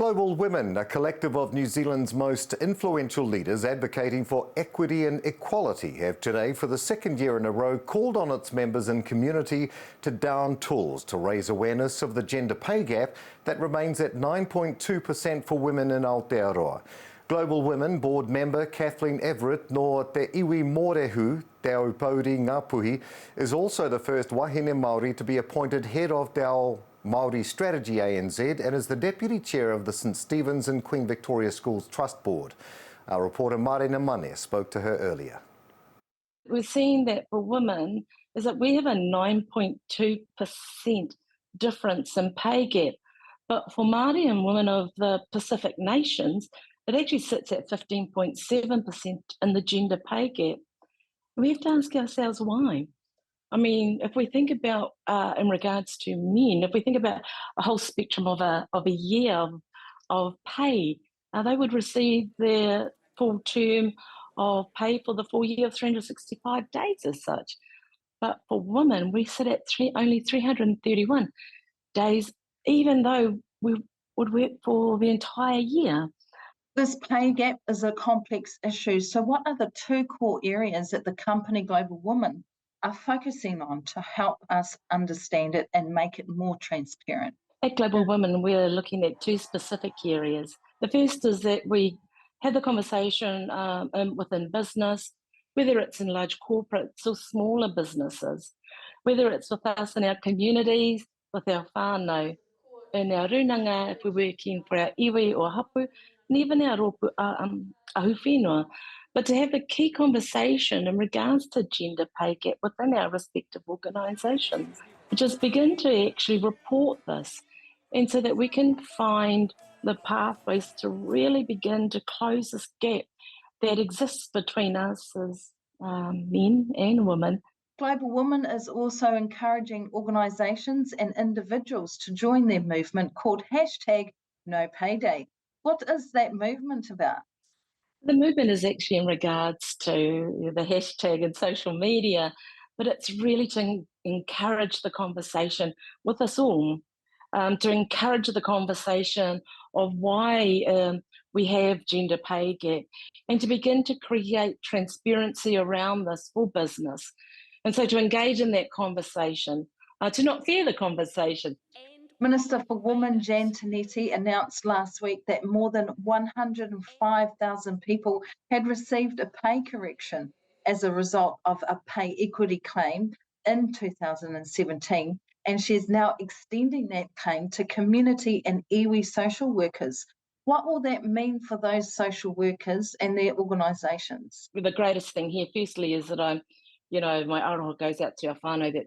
Global Women, a collective of New Zealand's most influential leaders advocating for equity and equality, have today, for the second year in a row, called on its members and community to down tools to raise awareness of the gender pay gap that remains at 9.2% for women in Aotearoa. Global Women board member Kathleen Everett no Te Iwi Mōrehu, Te Aupauri Ngāpuhi, is also the first wāhine Māori to be appointed head of Te Ao Māori Strategy ANZ and is the Deputy Chair of the St Stephen's and Queen Victoria Schools Trust Board. Our reporter Marina Mane spoke to her earlier. We're seeing that for women is that we have a 9.2% difference in pay gap, but for Māori and women of the Pacific nations, it actually sits at 15.7% in the gender pay gap. We have to ask ourselves why. I mean, if we think about, in regards to men, if we think about a whole spectrum of a year of pay, they would receive their full term of pay for the full year of 365 days as such. But for women, we sit at only 331 days, even though we would work for the entire year. This pay gap is a complex issue. So what are the two core areas that the company Global Women are focusing on to help us understand it and make it more transparent? At Global Women, we're looking at two specific areas. The first is that we have the conversation within business, whether it's in large corporates or smaller businesses, whether it's with us in our communities, with our whānau, in our runanga, if we're working for our iwi or hapu, and even our ahuwhenua. But to have a key conversation in regards to gender pay gap within our respective organisations, just begin to actually report this, and so that we can find the pathways to really begin to close this gap that exists between us as men and women. Global Women is also encouraging organisations and individuals to join their movement called #NoPayDay. What is that movement about? The movement is actually in regards to the hashtag in social media, but it's really to encourage the conversation with us all, to encourage the conversation of why we have gender pay gap, and to begin to create transparency around this for business. And so to engage in that conversation, to not fear the conversation. Minister for Women Jan Tinetti announced last week that more than 105,000 people had received a pay correction as a result of a pay equity claim in 2017, and she is now extending that claim to community and iwi social workers. What will that mean for those social workers and their organisations? The greatest thing here, firstly, is that my aroha goes out to our whānau that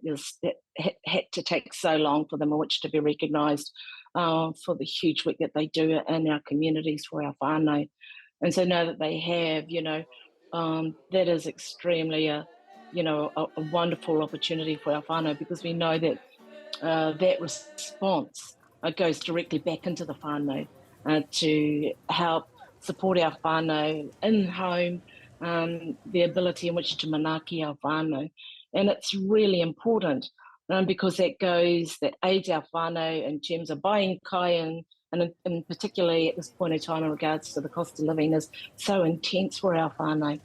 had to take so long for them in which to be recognised for the huge work that they do in our communities for our whānau. And so now that they have, that is extremely a wonderful opportunity for our whānau, because we know that that response goes directly back into the whānau to help support our whānau in home, the ability in which to manaki our whānau. And it's really important because that aids our whānau in terms of buying kai, and in particularly at this point in time in regards to the cost of living is so intense for our whānau.